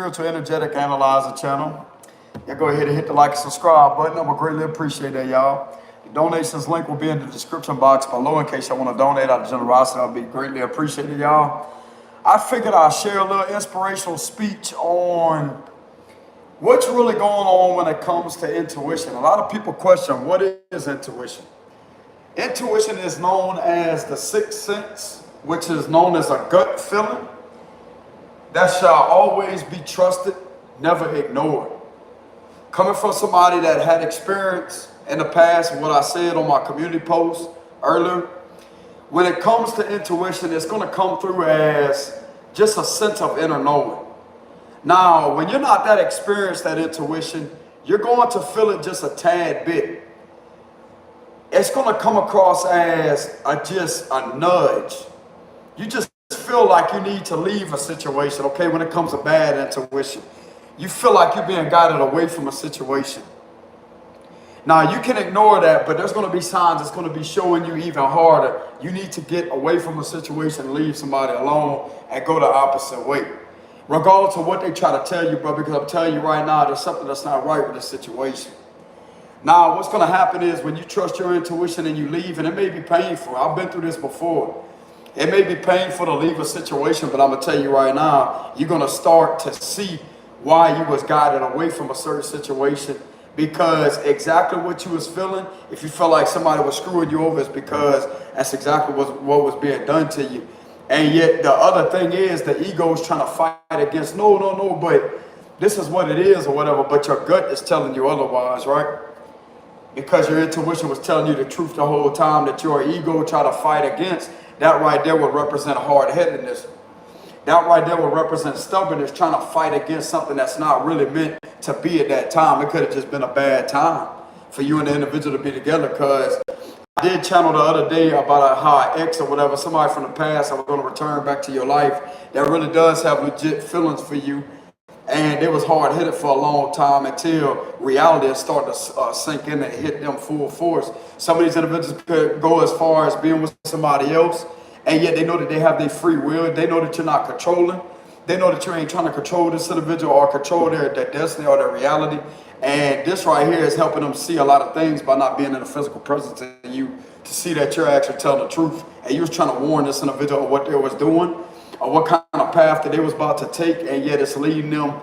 Spiritual Energetic Analyzer channel. Y'all go ahead and hit the like and subscribe button. I would greatly appreciate that, y'all. The donations link will be in the description box below in case y'all want to donate out of generosity. I'll be greatly appreciated, y'all. I figured I'll share a little inspirational speech on what's really going on when it comes to intuition. A lot of people question, what is intuition? Intuition is known as the sixth sense, which is known as a gut feeling that shall always be trusted, never ignored. Coming from somebody that had experience in the past, what I said on my community post earlier, when it comes to intuition, it's going to come through as just a sense of inner knowing. Now, when you're not that experienced at intuition, you're going to feel it just a tad bit. It's going to come across as just a nudge. You just feel like you need to leave a situation, okay, when it comes to bad intuition. You feel like you're being guided away from a situation. Now, you can ignore that, but there's going to be signs that's going to be showing you even harder. You need to get away from a situation, leave somebody alone, and go the opposite way. Regardless of what they try to tell you, bro, because I'm telling you right now, there's something that's not right with this situation. Now, what's going to happen is when you trust your intuition and you leave, and it may be painful. I've been through this before. It may be painful to leave a situation, but I'm going to tell you right now, you're going to start to see why you was guided away from a certain situation, because exactly what you was feeling, if you felt like somebody was screwing you over, it's because that's exactly what was being done to you. And yet the other thing is the ego is trying to fight against, no, but this is what it is or whatever, but your gut is telling you otherwise, right? Because your intuition was telling you the truth the whole time that your ego tried to fight against. That right there would represent hard-headedness. That right there would represent stubbornness, trying to fight against something that's not really meant to be at that time. It could have just been a bad time for you and the individual to be together, because I did channel the other day about how an ex or whatever, somebody from the past that was going to return back to your life that really does have legit feelings for you. And it was hard-headed for a long time until reality started to sink in and hit them full force. Some of these individuals could go as far as being with somebody else, and yet they know that they have their free will. They know that you're not controlling. They know that you ain't trying to control this individual or control their destiny or their reality. And this right here is helping them see a lot of things by not being in the physical presence of you, to see that you're actually telling the truth. And you was trying to warn this individual of what they was doing, or what kind of path that they was about to take, and yet it's leading them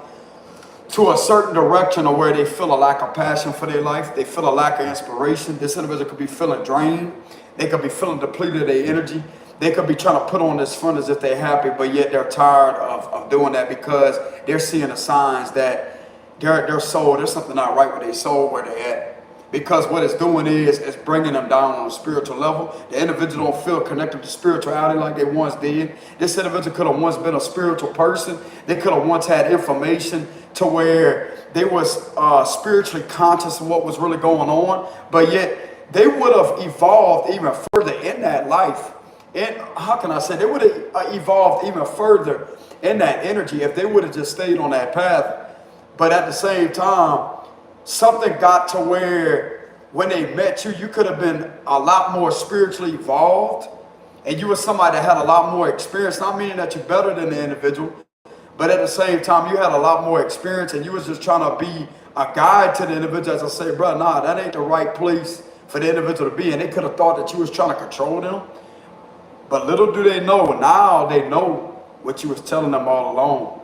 to a certain direction of where they feel a lack of passion for their life. They feel a lack of inspiration. This individual could be feeling drained. They could be feeling depleted of their energy. They could be trying to put on this front as if they're happy, but yet they're tired of doing that, because they're seeing the signs that their soul, there's something not right with their soul where they're at. Because what it's doing is it's bringing them down on a spiritual level. The individual don't feel connected to spirituality like they once did. This individual could have once been a spiritual person. They could have once had information to where they was spiritually conscious of what was really going on, but yet they would have evolved even further in that life. And how can I say, they would have evolved even further in that energy if they would have just stayed on that path. But at the same time, something got to where when they met you, you could have been a lot more spiritually evolved, and you were somebody that had a lot more experience, not meaning that you're better than the individual, but at the same time, you had a lot more experience, and you was just trying to be a guide to the individual. As I say, bro, nah, that ain't the right place for the individual to be. And they could have thought that you was trying to control them. But little do they know, now they know what you was telling them all along.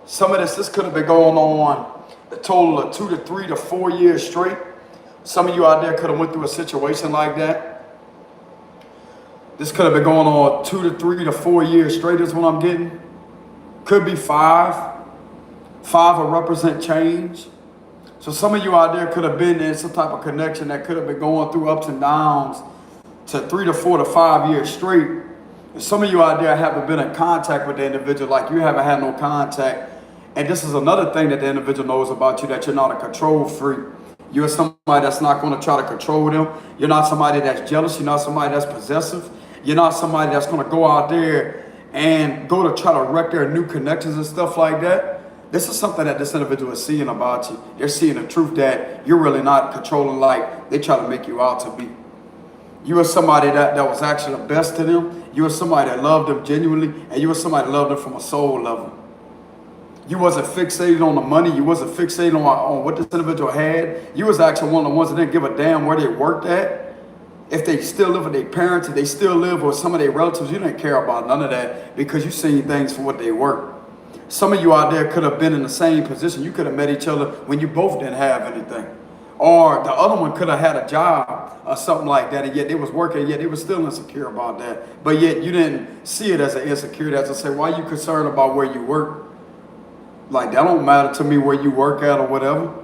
Some of this could have been going on a total of 2 to 3 to 4 years straight. Some of you out there could have went through a situation like that. This could have been going on 2 to 3 to 4 years straight is what I'm getting. Could be 5. 5 will represent change. So some of you out there could have been in some type of connection that could have been going through ups and downs to 3 to 4 to 5 years straight. And some of you out there haven't been in contact with the individual, like you haven't had no contact. And this is another thing that the individual knows about you, that you're not a control freak. You're somebody that's not going to try to control them. You're not somebody that's jealous. You're not somebody that's possessive. You're not somebody that's going to go out there and go to try to wreck their new connections and stuff like that. This is something that this individual is seeing about you. They're seeing the truth that you're really not controlling like they try to make you out to be. You were somebody that was actually the best to them. You were somebody that loved them genuinely, and you were somebody that loved them from a soul level. You wasn't fixated on the money. You wasn't fixated on what this individual had. You was actually one of the ones that didn't give a damn where they worked at. If they still live with their parents, if they still live with some of their relatives, you didn't care about none of that because you seen things for what they were. Some of you out there could have been in the same position. You could have met each other when you both didn't have anything. Or the other one could have had a job or something like that, and yet they was working, and yet they was still insecure about that. But yet you didn't see it as an insecurity, as I say, why are you concerned about where you work? Like, that don't matter to me where you work at or whatever.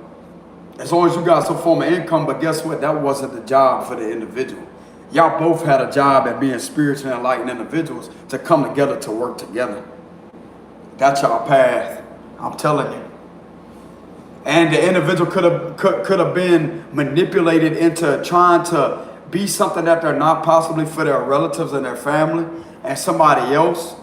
As long as you got some form of income, but guess what? That wasn't the job for the individual. Y'all both had a job at being spiritually enlightened individuals to come together to work together. That's y'all path. I'm telling you. And the individual could have been manipulated into trying to be something that they're not, possibly for their relatives and their family and somebody else.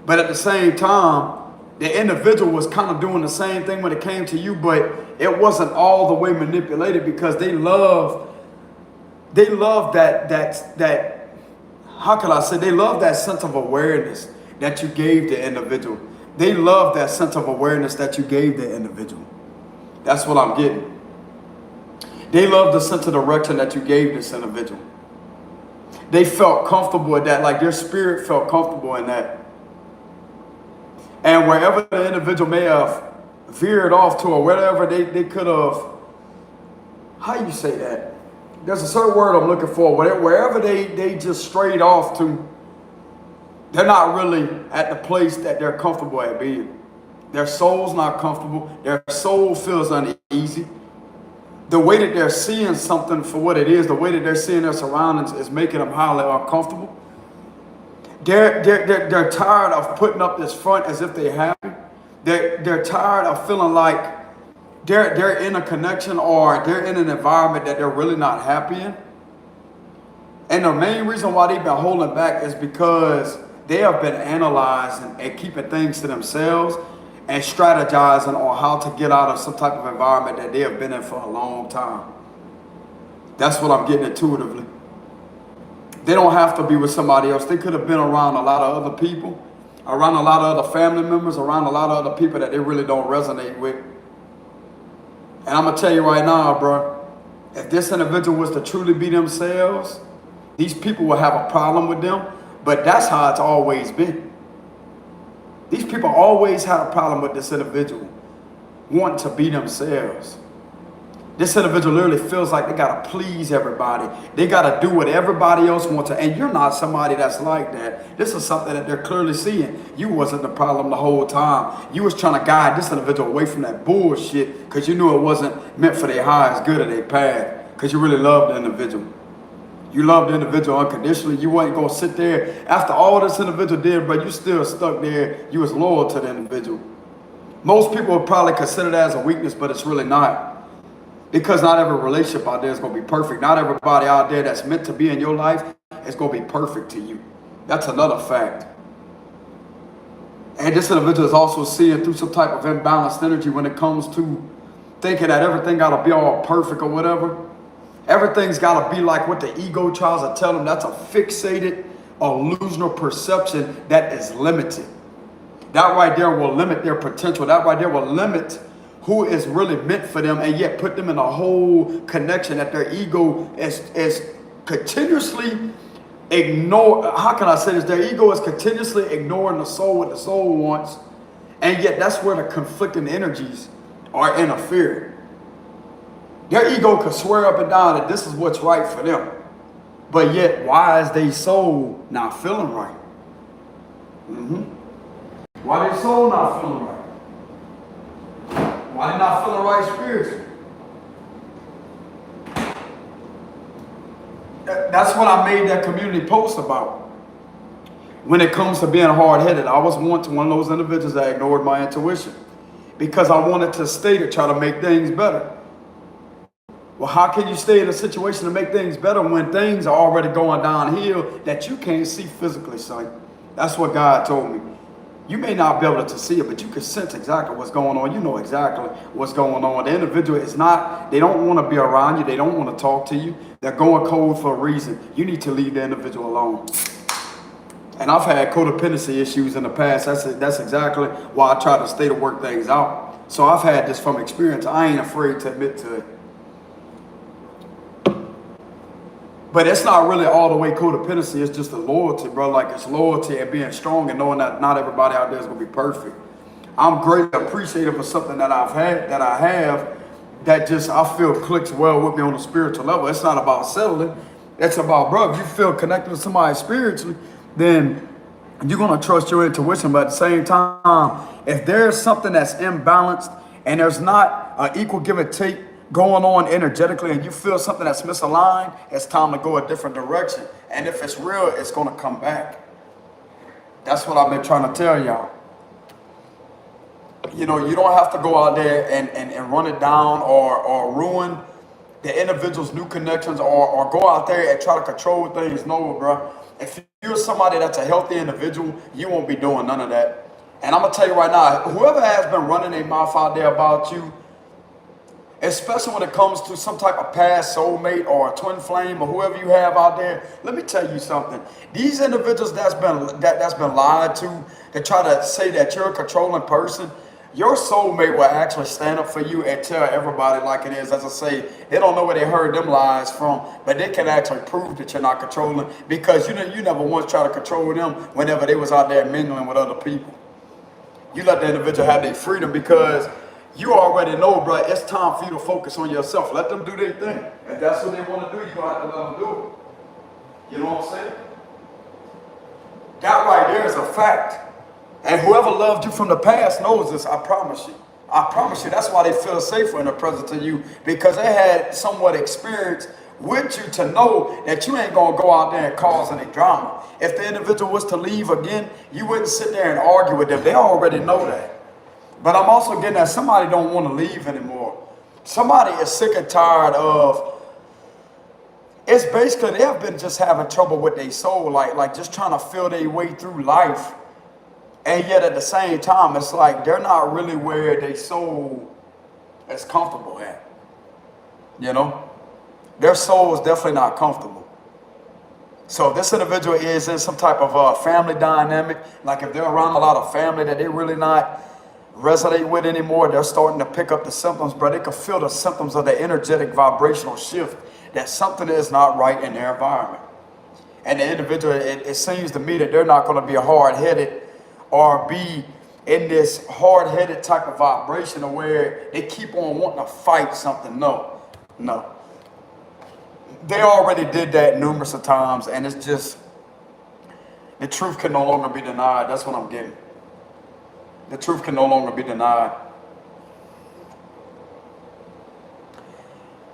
But at the same time, the individual was kind of doing the same thing when it came to you, but it wasn't all the way manipulated because they love that, how can I say, they love that sense of awareness that you gave the individual. They love that sense of awareness that you gave the individual. That's what I'm getting. They love the sense of direction that you gave this individual. They felt comfortable with that, like their spirit felt comfortable in that. And wherever the individual may have veered off to, or whatever they could have, how you say that? There's a certain word I'm looking for. Wherever they just strayed off to, they're not really at the place that they're comfortable at being. Their soul's not comfortable. Their soul feels uneasy. The way that they're seeing something for what it is, the way that they're seeing their surroundings is making them highly uncomfortable. They're tired of putting up this front as if they're happy. They're tired of feeling like they're in a connection or they're in an environment that they're really not happy in. And the main reason why they've been holding back is because they have been analyzing and keeping things to themselves and strategizing on how to get out of some type of environment that they have been in for a long time. That's what I'm getting intuitively. They don't have to be with somebody else. They could have been around a lot of other people, around a lot of other family members, around a lot of other people that they really don't resonate with. And I'm going to tell you right now, bro, if this individual was to truly be themselves, these people will have a problem with them, but that's how it's always been. These people always had a problem with this individual wanting to be themselves. This individual literally feels like they got to please everybody. They got to do what everybody else wants to. And you're not somebody that's like that. This is something that they're clearly seeing. You wasn't the problem the whole time. You was trying to guide this individual away from that bullshit because you knew it wasn't meant for their highest good or their path, because you really loved the individual. You loved the individual unconditionally. You wasn't going to sit there. After all this individual did, but you still stuck there. You was loyal to the individual. Most people would probably consider that as a weakness, but it's really not. Because not every relationship out there is going to be perfect. Not everybody out there that's meant to be in your life is going to be perfect to you. That's another fact. And this individual is also seeing through some type of imbalanced energy when it comes to thinking that everything got to be all perfect or whatever. Everything's got to be like what the ego tries to tell them. That's a fixated, illusional perception that is limited. That right there will limit their potential. That right there will limit who is really meant for them, and yet put them in a whole connection that their ego is continuously how can I say this? Their ego is continuously ignoring the soul, what the soul wants, and yet that's where the conflicting energies are interfering. Their ego could swear up and down that this is what's right for them, but yet why is their soul not feeling right? Why their soul not feeling right? Why they not feeling right spiritually? That's what I made that community post about. When it comes to being hard-headed, I was one of those individuals that ignored my intuition because I wanted to stay to try to make things better. Well, how can you stay in a situation to make things better when things are already going downhill that you can't see physically, son? That's what God told me. You may not be able to see it, but you can sense exactly what's going on. You know exactly what's going on. The individual is not, they don't want to be around you. They don't want to talk to you. They're going cold for a reason. You need to leave the individual alone. And I've had codependency issues in the past. That's exactly why I try to stay to work things out. So I've had this from experience. I ain't afraid to admit to it. But it's not really all the way codependency. It's just the loyalty, bro. Like, it's loyalty and being strong and knowing that not everybody out there is going to be perfect. I'm greatly appreciative of something that I have, that just, I feel clicks well with me on a spiritual level. It's not about settling. It's about, bro, if you feel connected to somebody spiritually, then you're going to trust your intuition. But at the same time, if there's something that's imbalanced and there's not an equal give and take going on energetically, and you feel something that's misaligned, it's time to go a different direction. And if it's real, it's going to come back. That's what I've been trying to tell y'all. You know, you don't have to go out there and run it down or ruin the individual's new connections, or go out there and try to control things. No, bro. If you're somebody that's a healthy individual, you won't be doing none of that. And I'm going to tell you right now, whoever has been running their mouth out there about you, especially when it comes to some type of past soulmate or a twin flame or whoever you have out there, let me tell you something. These individuals that's been lied to, that try to say that you're a controlling person, your soulmate will actually stand up for you and tell everybody like it is. As I say, they don't know where they heard them lies from, but they can actually prove that you're not controlling, because you never once try to control them whenever they was out there mingling with other people. You let the individual have their freedom, because you already know, bro, it's time for you to focus on yourself. Let them do their thing. If that's what they want to do, you're going to have to let them do it. You know what I'm saying? That right there is a fact. And whoever loved you from the past knows this, I promise you. I promise you, that's why they feel safer in the presence of you, because they had somewhat experience with you to know that you ain't going to go out there and cause any drama. If the individual was to leave again, you wouldn't sit there and argue with them. They already know that. But I'm also getting that somebody don't want to leave anymore. Somebody is sick and tired of, it's basically they have been just having trouble with their soul, like just trying to feel their way through life. And yet at the same time, it's like they're not really where their soul is comfortable at. You know? Their soul is definitely not comfortable. So if this individual is in some type of family dynamic, like if they're around a lot of family that they really not resonate with anymore, they're starting to pick up the symptoms, but they can feel the symptoms of the energetic vibrational shift, that something is not right in their environment. And the individual, it seems to me that they're not going to be hard-headed or be in this hard-headed type of vibration of where they keep on wanting to fight something. No. They already did that numerous of times, and it's just, the truth can no longer be denied. That's what I'm getting. The truth can no longer be denied.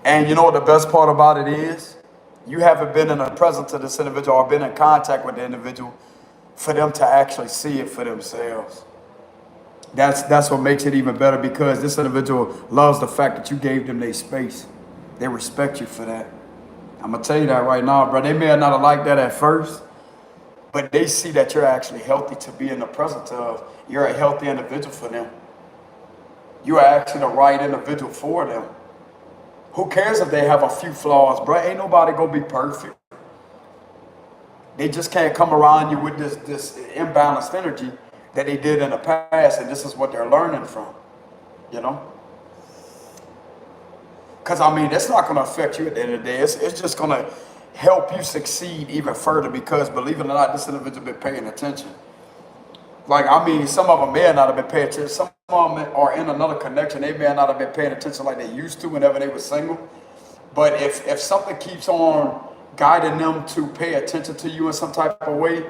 And you know what the best part about it is? You haven't been in the presence of this individual or been in contact with the individual for them to actually see it for themselves. That's what makes it even better, because this individual loves the fact that you gave them their space. They respect you for that. I'm going to tell you that right now, bro. They may not have liked that at first, but they see that you're actually healthy to be in the presence of. You're a healthy individual for them. You are actually the right individual for them. Who cares if they have a few flaws, bro? Ain't nobody going to be perfect. They just can't come around you with this imbalanced energy that they did in the past, and this is what they're learning from, you know? Because, I mean, it's not going to affect you at the end of the day. It's just going to help you succeed even further, because, believe it or not, this individual been paying attention. Like, I mean, some of them may not have been paying attention. Some of them are in another connection. They may not have been paying attention like they used to whenever they were single. But if something keeps on guiding them to pay attention to you in some type of way,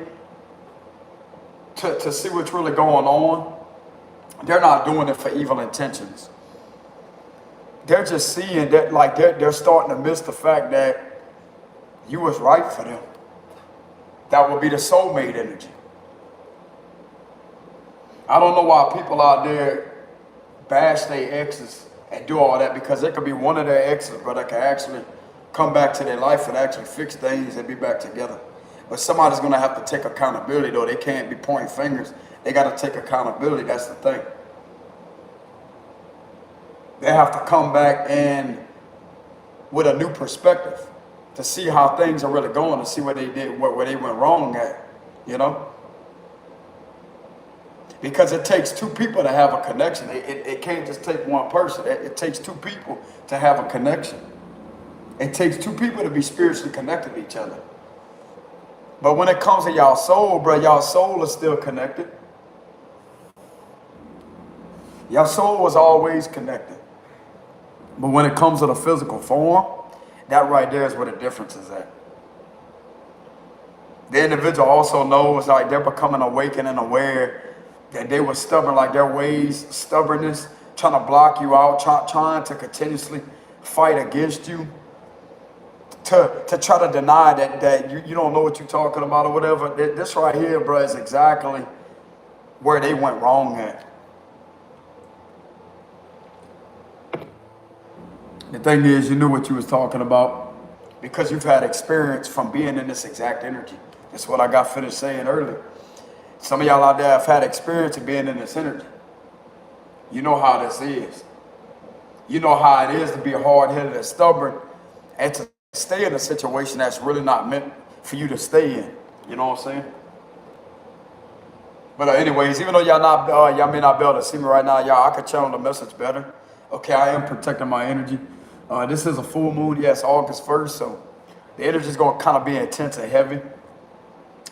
to see what's really going on, they're not doing it for evil intentions. They're just seeing that, like, they're starting to miss the fact that you was right for them. That would be the soulmate energy. I don't know why people out there bash their exes and do all that, because it could be one of their exes, but that can actually come back to their life and actually fix things and be back together. But somebody's going to have to take accountability, though. They can't be pointing fingers. They got to take accountability. That's the thing. They have to come back and with a new perspective to see how things are really going, to see what they did, where they went wrong at. you know? Because it takes two people to have a connection. It can't just take one person. It takes two people to have a connection. It takes two people to be spiritually connected to each other. But when it comes to y'all soul, bro, y'all soul is still connected. Your soul was always connected. But when it comes to the physical form, that right there is where the difference is at. The individual also knows like they're becoming awakened and aware that they were stubborn, like their ways, stubbornness, trying to block you out, trying to continuously fight against you, to try to deny that you don't know what you're talking about or whatever. This right here, bro, is exactly where they went wrong at. The thing is, you knew what you was talking about because you've had experience from being in this exact energy. That's what I got finished saying earlier. Some of y'all out there have had experience of being in this energy. You know how this is. You know how it is to be hard-headed and stubborn and to stay in a situation that's really not meant for you to stay in. You know what I'm saying? But anyways, even though y'all may not be able to see me right now, y'all, I could channel the message better. Okay, I am protecting my energy. This is a full moon. Yes, August 1st, so the energy is going to kind of be intense and heavy.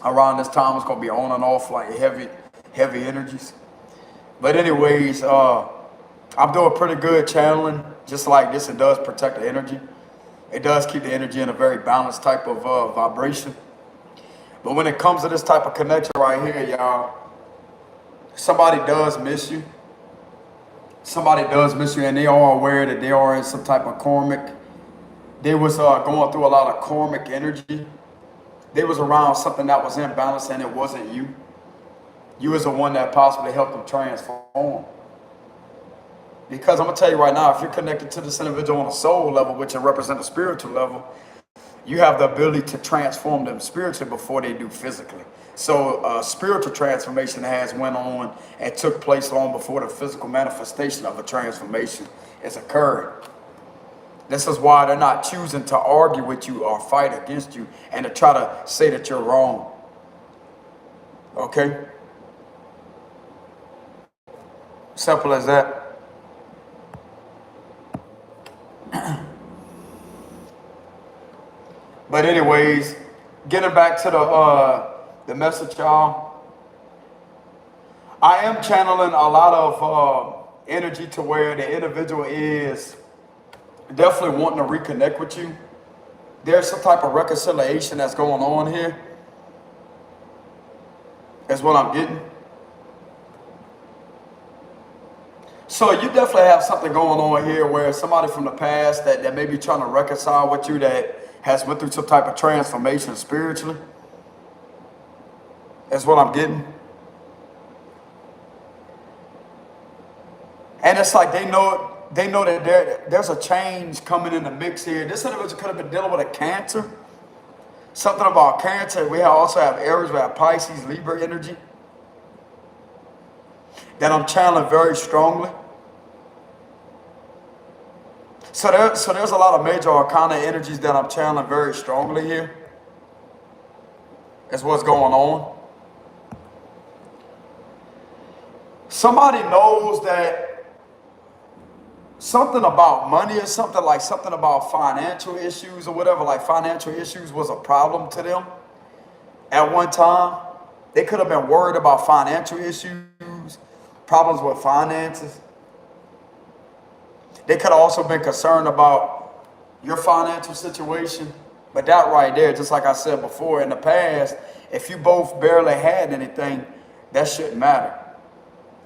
Around this time, it's going to be on and off like heavy energies. But anyways, I'm doing pretty good channeling. Just like this, it does protect the energy. It does keep the energy in a very balanced type of vibration. But when it comes to this type of connection right here, y'all, somebody does miss you. Somebody does miss you, and they are aware that they are in some type of karmic. They was going through a lot of karmic energy. They was around something that was imbalanced, and it wasn't you. You was the one that possibly helped them transform. Because I'm going to tell you right now, if you're connected to this individual on a soul level, which represents a spiritual level, you have the ability to transform them spiritually before they do physically. So spiritual transformation has went on and took place long before the physical manifestation of a transformation has occurred. This is why they're not choosing to argue with you or fight against you and to try to say that you're wrong. Okay? Simple as that. But anyways, getting back to the message, y'all. I am channeling a lot of energy to where the individual is definitely wanting to reconnect with you. There's some type of reconciliation that's going on here. That's what I'm getting. So you definitely have something going on here where somebody from the past that may be trying to reconcile with you that has went through some type of transformation spiritually. That's what I'm getting. And it's like they know that there's a change coming in the mix here. This individual could have been dealing with a cancer. Something about cancer. We also have Aries, we have Pisces, Libra energy that I'm channeling very strongly. So there's a lot of major arcana energies that I'm channeling very strongly here. That's what's going on. Somebody knows that something about money or something about financial issues or whatever, like financial issues was a problem to them at one time. They could have been worried about financial issues, problems with finances. They could have also been concerned about your financial situation. But that right there, just like I said before, in the past, if you both barely had anything, that shouldn't matter.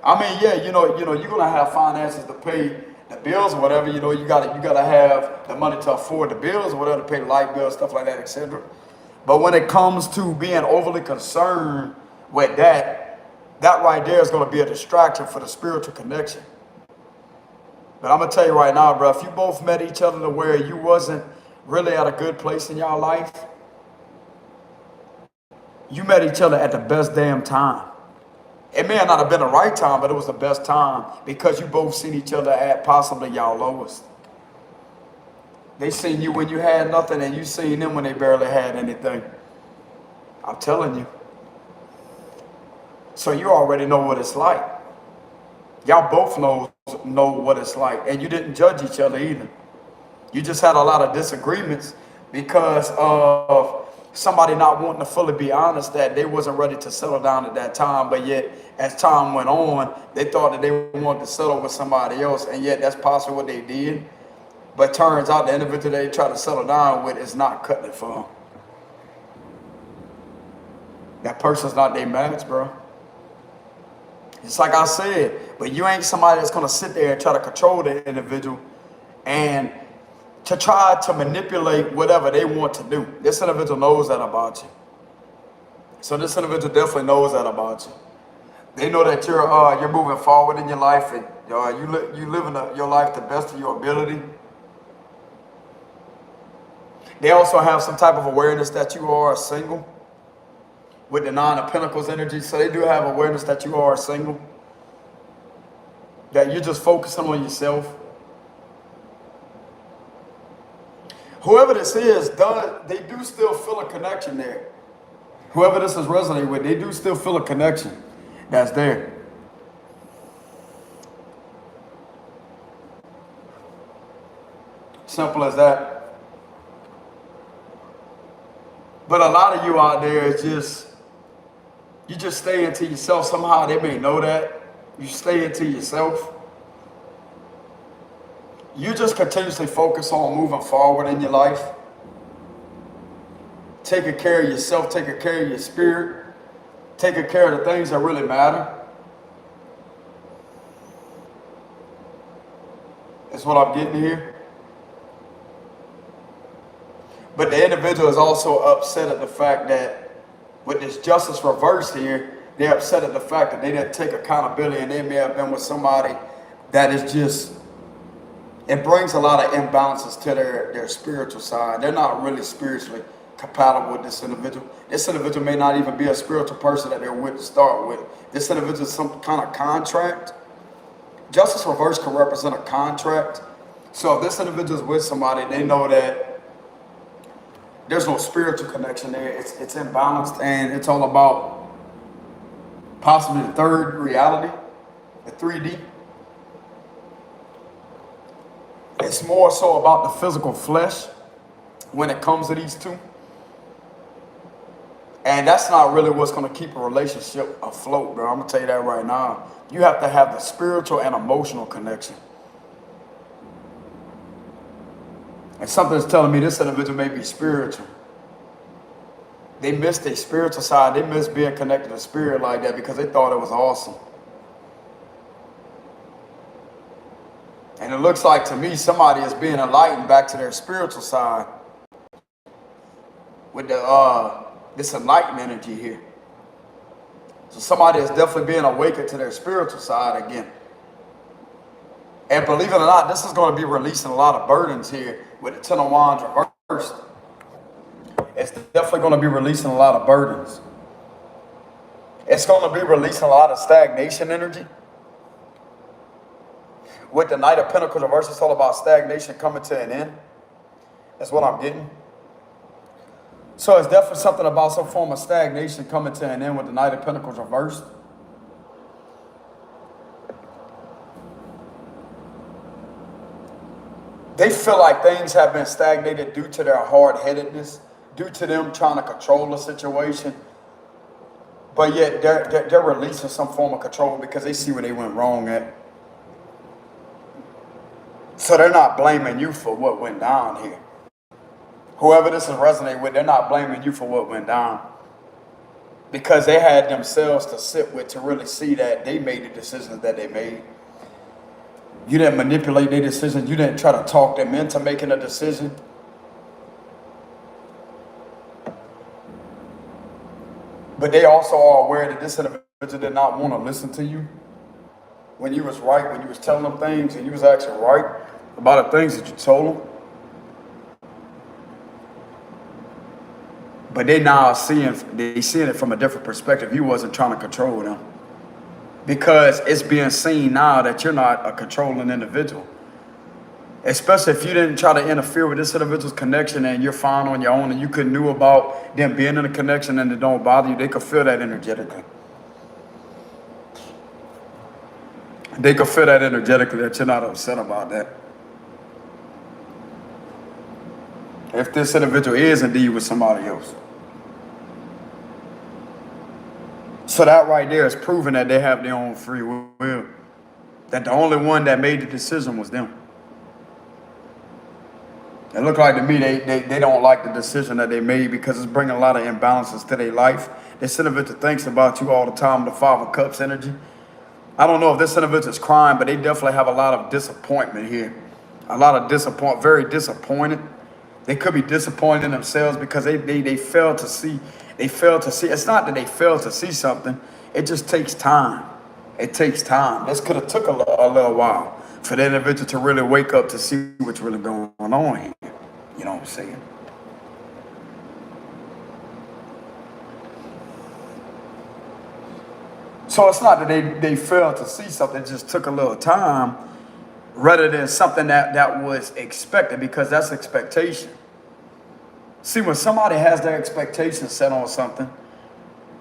I mean, yeah, you're gonna have finances to pay the bills or whatever. You gotta have the money to afford the bills or whatever, to pay the light bills, stuff like that, etc. But when it comes to being overly concerned with that right there is gonna be a distraction for the spiritual connection. But I'm gonna tell you right now, bro, if you both met each other to where you wasn't really at a good place in your life, you met each other at the best damn time. It may not have been the right time, but it was the best time because you both seen each other at possibly y'all lowest. They seen you when you had nothing and you seen them when they barely had anything. I'm telling you. So you already know what it's like. Y'all both know what it's like. And you didn't judge each other either. You just had a lot of disagreements because of somebody not wanting to fully be honest that they wasn't ready to settle down at that time. But yet, as time went on, they thought that they wanted to settle with somebody else. And yet, that's possibly what they did. But turns out the individual they try to settle down with is not cutting it for them. That person's not their match, bro. It's like I said, but you ain't somebody that's going to sit there and try to control the individual and to try to manipulate whatever they want to do. This individual knows that about you. So this individual definitely knows that about you. They know that you're moving forward in your life and you living your life to the best of your ability. They also have some type of awareness that you are single with the Nine of Pentacles energy. So they do have awareness that you are single, that you're just focusing on yourself. Whoever this is, they do still feel a connection there. Whoever this is resonating with, they do still feel a connection that's there. Simple as that. But a lot of you out there is just, you just stay into yourself. Somehow they may know that. You stay into yourself. You just continuously focus on moving forward in your life. Taking care of yourself, taking care of your spirit, taking care of the things that really matter. That's what I'm getting here. But the individual is also upset at the fact that with this justice reverse here, they're upset at the fact that they didn't take accountability and they may have been with somebody that is just, it brings a lot of imbalances to their spiritual side. They're not really spiritually compatible with this individual. This individual may not even be a spiritual person that they're with to start with. This individual is some kind of contract. Justice reverse can represent a contract. So if this individual is with somebody, they know that there's no spiritual connection there. It's imbalanced, and it's all about possibly the third reality, the 3D. It's more so about the physical flesh when it comes to these two. And that's not really what's going to keep a relationship afloat, bro. I'm going to tell you that right now. You have to have the spiritual and emotional connection. And something's telling me this individual may be spiritual. They missed their spiritual side. They missed being connected to spirit like that because they thought it was awesome. And it looks like to me somebody is being enlightened back to their spiritual side with this enlightenment energy here. So somebody is definitely being awakened to their spiritual side again. And believe it or not, this is going to be releasing a lot of burdens here with the Ten of Wands reversed. It's definitely going to be releasing a lot of burdens. It's going to be releasing a lot of stagnation energy. With the Knight of Pentacles reversed, it's all about stagnation coming to an end. That's what I'm getting. So it's definitely something about some form of stagnation coming to an end with the Knight of Pentacles reversed. They feel like things have been stagnated due to their hard-headedness, due to them trying to control the situation. But yet they're releasing some form of control because they see where they went wrong at. So they're not blaming you for what went down here. Whoever this is resonating with, they're not blaming you for what went down. Because they had themselves to sit with to really see that they made the decisions that they made. You didn't manipulate their decisions. You didn't try to talk them into making a decision. But they also are aware that this individual did not want to listen to you when you was right, when you was telling them things and you was actually right about the things that you told them. But they now seeing it from a different perspective. You wasn't trying to control them. Because it's being seen now that you're not a controlling individual. Especially if you didn't try to interfere with this individual's connection and you're fine on your own and you couldn't knew about them being in a connection and it don't bother you. They could feel that energetically. They can feel that energetically that you're not upset about that. If this individual is indeed with somebody else. So that right there is proving that they have their own free will. That the only one that made the decision was them. It looked like to me they don't like the decision that they made because it's bringing a lot of imbalances to their life. This individual thinks about you all the time, the Five of Cups energy. I don't know if this individual is crying, but they definitely have a lot of disappointment here. A lot of very disappointed. They could be disappointed in themselves because they fail to see. They fail to see. It's not that they fail to see something. It just takes time. It takes time. This could have took a little while for the individual to really wake up to see what's really going on here. You know what I'm saying? So it's not that they failed to see something. It just took a little time rather than something that was expected, because that's expectation. See, when somebody has their expectations set on something,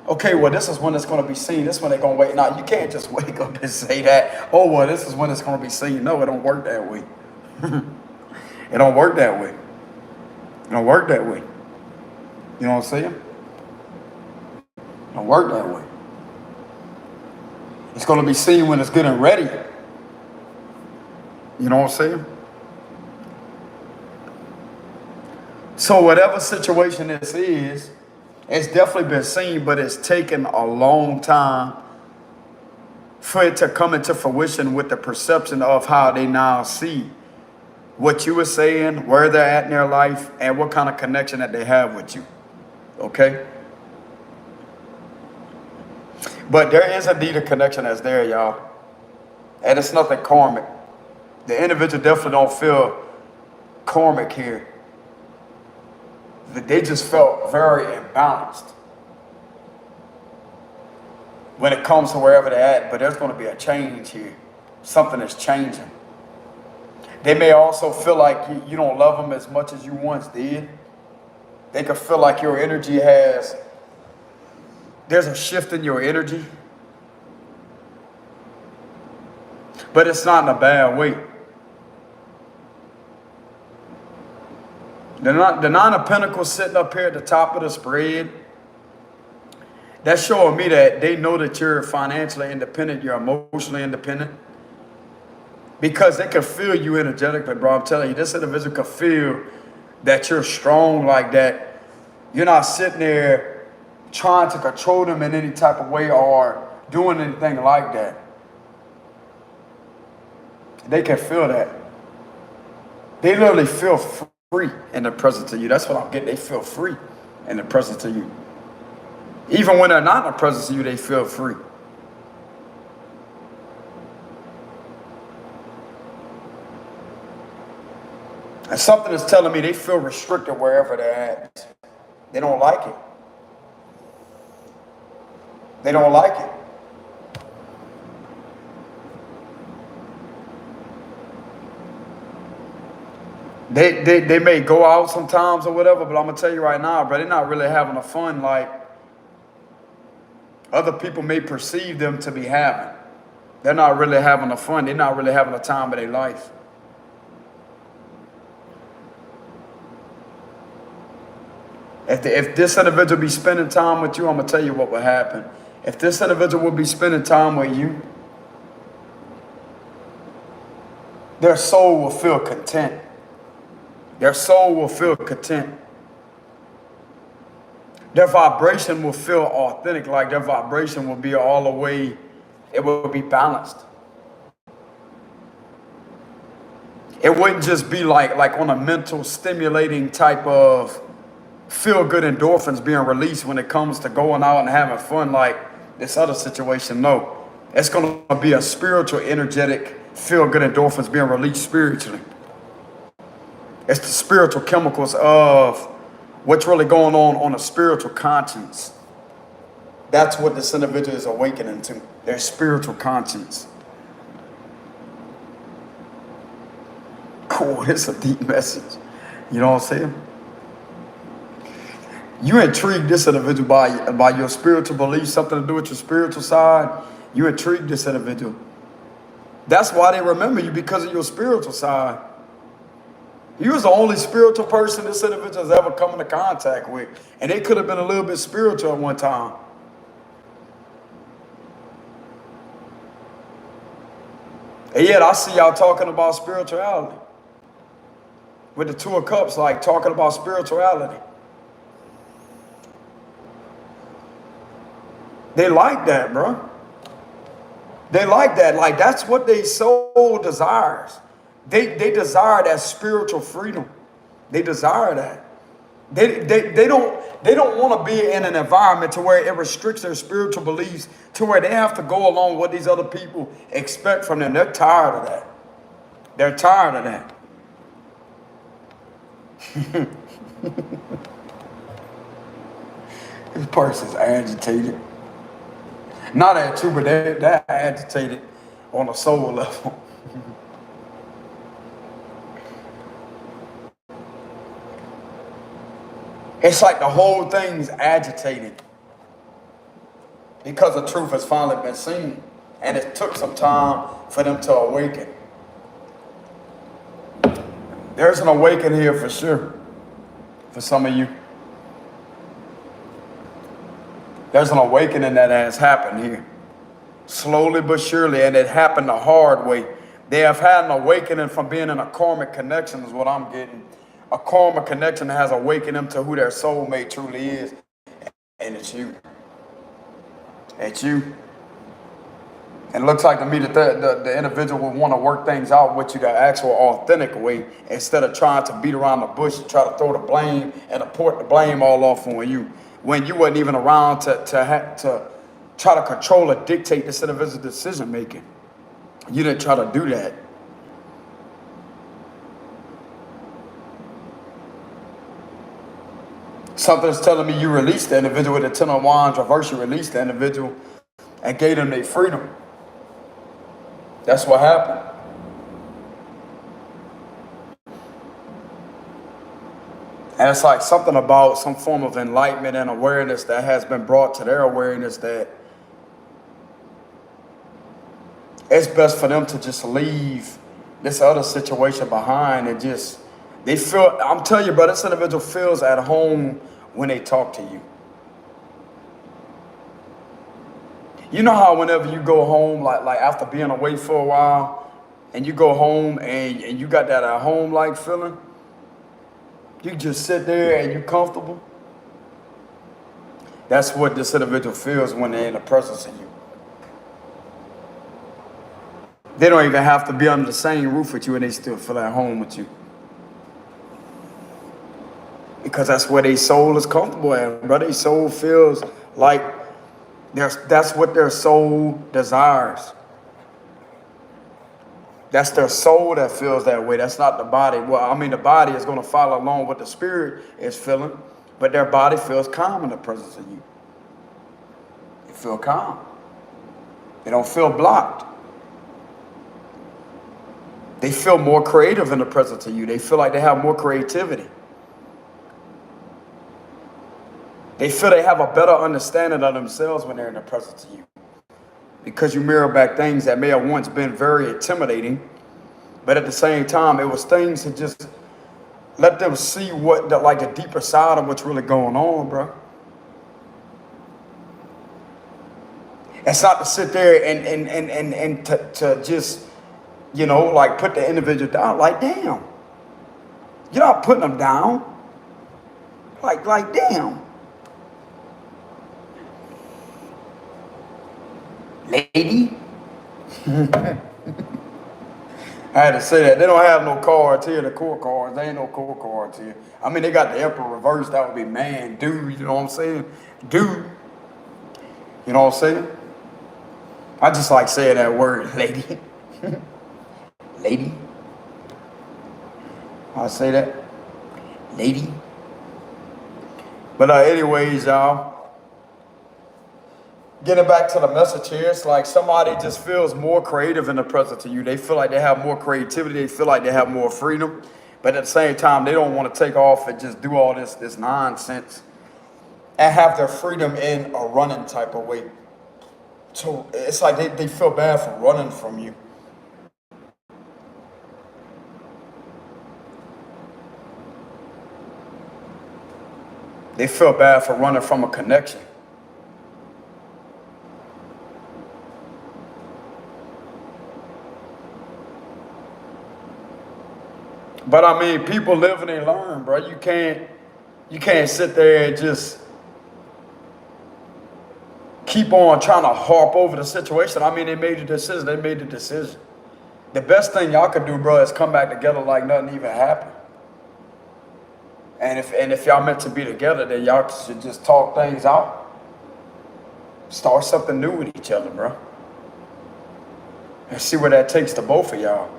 okay, well, this is when it's going to be seen. This is when they're going to wait. Now, you can't just wake up and say that, oh, well, this is when it's going to be seen. No, it don't work that way. It don't work that way. It don't work that way. You know what I'm saying? It don't work that way. It's going to be seen when it's good and ready. You know what I'm saying? So whatever situation this is, it's definitely been seen, but it's taken a long time for it to come into fruition with the perception of how they now see what you were saying, where they're at in their life, and what kind of connection that they have with you. Okay? But there is indeed a connection that's there, y'all. And it's nothing karmic. The individual definitely don't feel karmic here. They just felt very imbalanced when it comes to wherever they're at. But there's going to be a change here. Something is changing. They may also feel like you don't love them as much as you once did. They could feel like your energy there's a shift in your energy. But it's not in a bad way. The Nine of Pentacles sitting up here at the top of the spread, that's showing me that they know that you're financially independent, you're emotionally independent. Because they can feel you energetically, bro. I'm telling you, this individual can feel that you're strong like that. You're not sitting there trying to control them in any type of way or doing anything like that. They can feel that. They literally feel free in the presence of you. That's what I'm getting. They feel free in the presence of you. Even when they're not in the presence of you, they feel free. And something is telling me they feel restricted wherever they're at. They don't like it. They don't like it. They may go out sometimes or whatever, but I'm going to tell you right now, bro, they're not really having a fun like other people may perceive them to be having. They're not really having a fun. They're not really having a time of their life. If this individual be spending time with you, I'm going to tell you what will happen. If this individual will be spending time with you, their soul will feel content. Their soul will feel content. Their vibration will feel authentic, like their vibration will be all the way, it will be balanced. It wouldn't just be like on a mental stimulating type of feel-good endorphins being released when it comes to going out and having fun like this other situation. No, it's going to be a spiritual, energetic, feel-good endorphins being released spiritually. It's the spiritual chemicals of what's really going on a spiritual conscience. That's what this individual is awakening to, their spiritual conscience. Cool, it's a deep message. You know what I'm saying? You intrigue this individual by your spiritual beliefs, something to do with your spiritual side. You intrigue this individual. That's why they remember you, because of your spiritual side. You was the only spiritual person this individual has ever come into contact with. And they could have been a little bit spiritual at one time. And yet I see y'all talking about spirituality. With the Two of Cups, like talking about spirituality. They like that, bro. They like that. Like, that's what their soul desires. They desire that spiritual freedom. They desire that. They don't want to be in an environment to where it restricts their spiritual beliefs, to where they have to go along with what these other people expect from them. They're tired of that. They're tired of that. This person's agitated. Not at two, but they're agitated on a soul level. It's like the whole thing's agitated because the truth has finally been seen, and it took some time for them to awaken. There's an awakening here for sure, for some of you. There's an awakening that has happened here, slowly but surely, and it happened the hard way. They have had an awakening from being in a karmic connection is what I'm getting. A karmic connection that has awakened them to who their soulmate truly is. And it's you. It's you. And it looks like to me that the individual will want to work things out with you the actual authentic way, instead of trying to beat around the bush and try to throw the blame and put the blame all off on you, when you wasn't even around to try to control or dictate this individual's decision making. You didn't try to do that. Something's telling me you released the individual with the Ten of Wands reverse. You released the individual and gave them their freedom. That's what happened. And it's like something about some form of enlightenment and awareness that has been brought to their awareness, that it's best for them to just leave this other situation behind and just, they feel, I'm telling you, bro, this individual feels at home when they talk to you. You know how whenever you go home, like after being away for a while, and you go home and you got that at home-like feeling? You just sit there and you're comfortable. That's what this individual feels when they're in the presence of you. They don't even have to be under the same roof with you and they still feel at home with you. Because that's where their soul is comfortable at. But their soul feels like that's what their soul desires. That's their soul that feels that way. That's not the body. Well, I mean, the body is going to follow along what the spirit is feeling, but their body feels calm in the presence of you. They feel calm. They don't feel blocked. They feel more creative in the presence of you. They feel like they have more creativity. They feel they have a better understanding of themselves when they're in the presence of you. Because you mirror back things that may have once been very intimidating, but at the same time, it was things that just let them see what the deeper side of what's really going on, bro. It's not to sit there and to just, you know, like put the individual down. Like, damn, you're not putting them down. Like damn. Lady. I had to say that. They don't have no cards here, the court cards. There ain't no court cards here. I mean, they got the emperor reversed. That would be man, dude. You know what I'm saying? Dude. You know what I'm saying? I just like saying that word, lady. Lady. I say that. Lady. But anyways, y'all. Getting back to the message here, it's like somebody just feels more creative in the presence of you. They feel like they have more creativity. They feel like they have more freedom. But at the same time, they don't want to take off and just do all this nonsense and have their freedom in a running type of way. So it's like they feel bad for running from you. They feel bad for running from a connection. But I mean, people live and they learn, bro. You can't sit there and just keep on trying to harp over the situation. I mean, they made the decision. They made the decision. The best thing y'all could do, bro, is come back together like nothing even happened. And if y'all meant to be together, then y'all should just talk things out. Start something new with each other, bro. And see where that takes to both of y'all.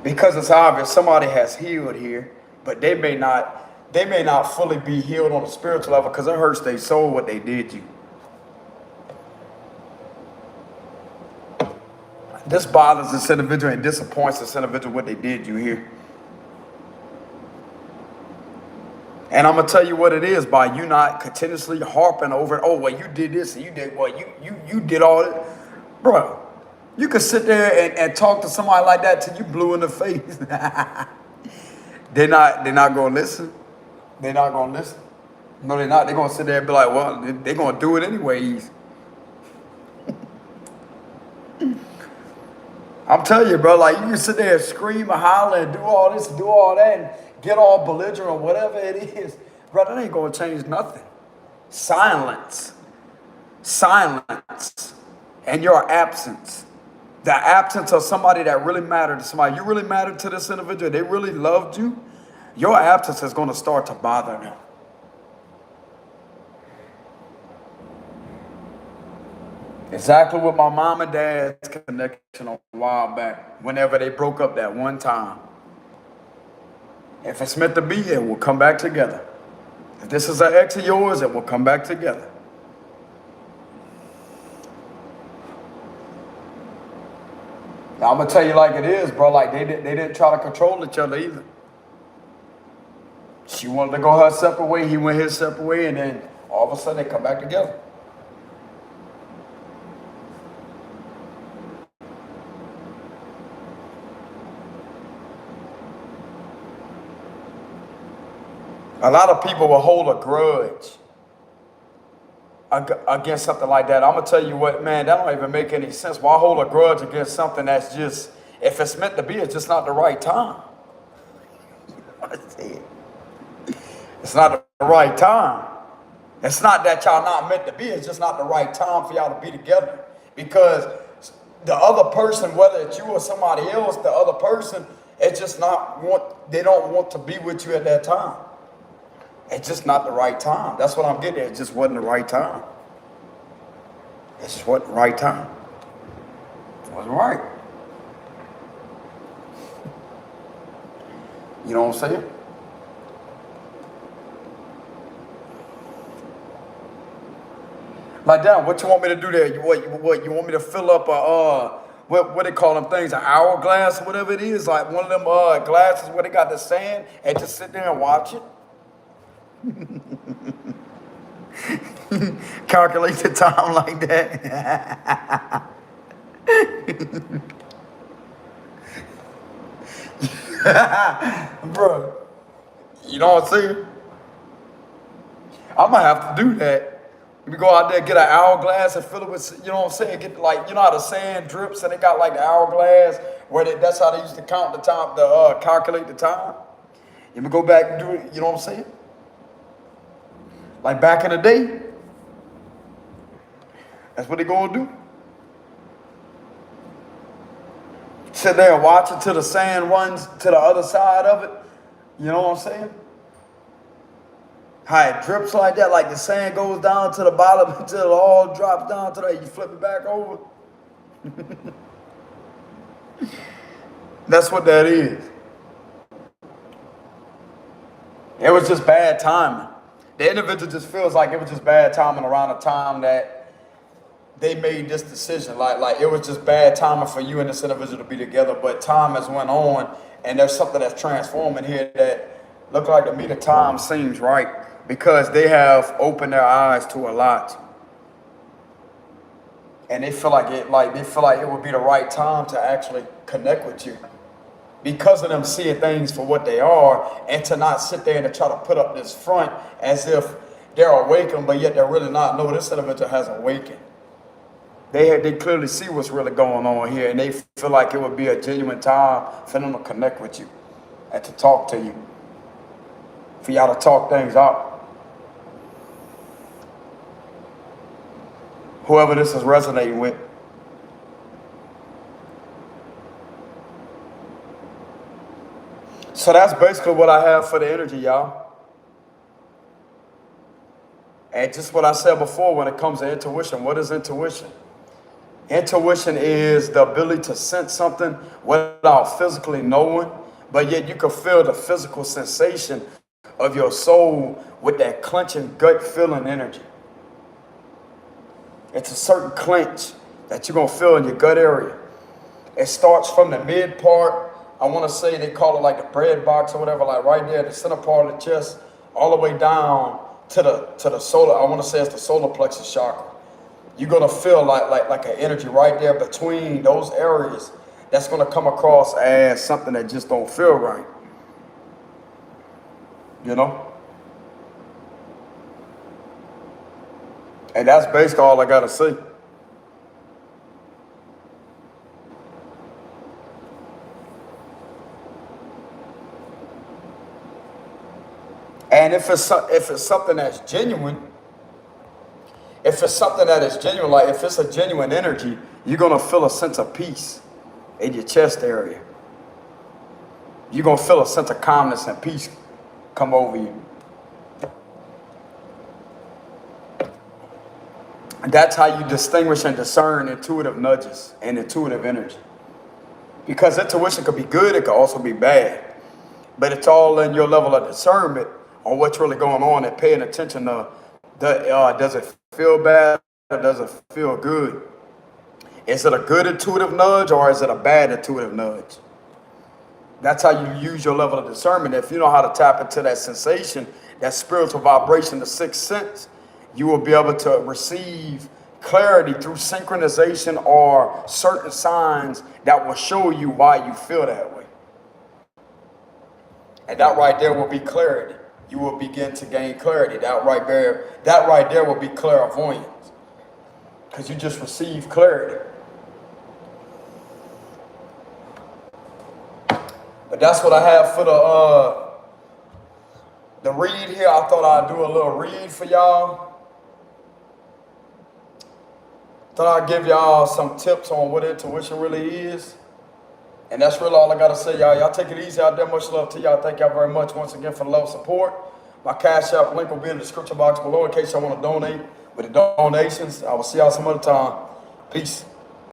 Because it's obvious somebody has healed here, but they may not fully be healed on a spiritual level because it hurts their soul what they did you. This bothers this individual and disappoints this individual what they did you here. And I'm gonna tell you what it is by you not continuously harping over it. Oh, well, you did this and you did what you did all that, bro. You could sit there and talk to somebody like that till you blue in the face. They're not gonna listen. They're not gonna listen. No, they're not. They're gonna sit there and be like, well, they're gonna do it anyways. I'm telling you, bro, like you can sit there and scream and holler and do all this and do all that and get all belligerent, whatever it is. Bro, that ain't gonna change nothing. Silence. Silence. And your absence. The absence of somebody that really mattered to somebody. You really mattered to this individual. They really loved you. Your absence is gonna start to bother them. Exactly what my mom and dad's connection a while back, whenever they broke up that one time. If it's meant to be, it will come back together. If this is an ex of yours, it will come back together. Now, I'm going to tell you like it is, bro. Like, they didn't try to control each other either. She wanted to go her separate way, he went his separate way, and then all of a sudden they come back together. A lot of people will hold a grudge against something like that. I'm going to tell you what, man, that don't even make any sense. Why hold a grudge against something that's just, if it's meant to be, it's just not the right time. It's not the right time. It's not that y'all not meant to be. It's just not the right time for y'all to be together. Because the other person, whether it's you or somebody else, the other person, it's just they don't want to be with you at that time. It's just not the right time. That's what I'm getting at. It just wasn't the right time. It just wasn't the right time. It wasn't right. You know what I'm saying? Like, damn, what you want me to do there? What you want me to fill up a what they call them things, an hourglass or whatever it is, like one of them glasses where they got the sand, and just sit there and watch it? Calculate the time like that. Bro, you know what I'm saying? I'm gonna have to do that. We go out there, get an hourglass and fill it with, you know what I'm saying? Get like, you know how the sand drips and they got like the hourglass where that's how they used to count the time, calculate the time. You go back and do it, you know what I'm saying? Like back in the day. That's what they gonna do. Sit there and watch it till the sand runs to the other side of it. You know what I'm saying? How it drips like that, like the sand goes down to the bottom until it all drops down to that. You flip it back over. That's what that is. It was just bad timing. The individual just feels like it was just bad timing around the time that they made this decision. Like it was just bad timing for you and this individual to be together. But time has went on, and there's something that's transforming here that look like to me the time seems right. Because they have opened their eyes to a lot. And they feel like it would be the right time to actually connect with you. because of them seeing things for what they are, and to not sit there and to try to put up this front as if they're awakened, but yet they're really not. No, this individual has awakened. They clearly see what's really going on here, and they feel like it would be a genuine time for them to connect with you and to talk to you, for y'all to talk things out. Whoever this is resonating with. So that's basically what I have for the energy, y'all. And just what I said before when it comes to intuition. What is intuition? Intuition is the ability to sense something without physically knowing, but yet you can feel the physical sensation of your soul with that clenching gut feeling energy. It's a certain clench that you're going to feel in your gut area. It starts from the mid part. I want to say they call it like the bread box or whatever, like right there, the center part of the chest, all the way down to the solar. I want to say it's the solar plexus chakra. You're going to feel like an energy right there between those areas that's going to come across as something that just don't feel right. You know? And that's basically all I got to say. And if it's something that's genuine, if it's something that is genuine, like if it's a genuine energy, you're going to feel a sense of peace in your chest area. You're going to feel a sense of calmness and peace come over you. And that's how you distinguish and discern intuitive nudges and intuitive energy. Because intuition could be good, it could also be bad. But it's all in your level of discernment on what's really going on and paying attention to does it feel bad or does it feel good? Is it a good intuitive nudge or is it a bad intuitive nudge? That's how you use your level of discernment. If you know how to tap into that sensation, that spiritual vibration, the sixth sense, you will be able to receive clarity through synchronization or certain signs that will show you why you feel that way. And that right there will be clarity. You will begin to gain clarity. That right there will be clairvoyance. Because you just received clarity. But that's what I have for the read here. I thought I'd do a little read for y'all. Thought I'd give y'all some tips on what intuition really is. And that's really all I got to say, y'all. Y'all take it easy out there. Much love to y'all. Thank y'all very much once again for the love support. My Cash App link will be in the description box below in case y'all want to donate with the donations. I will see y'all some other time. Peace.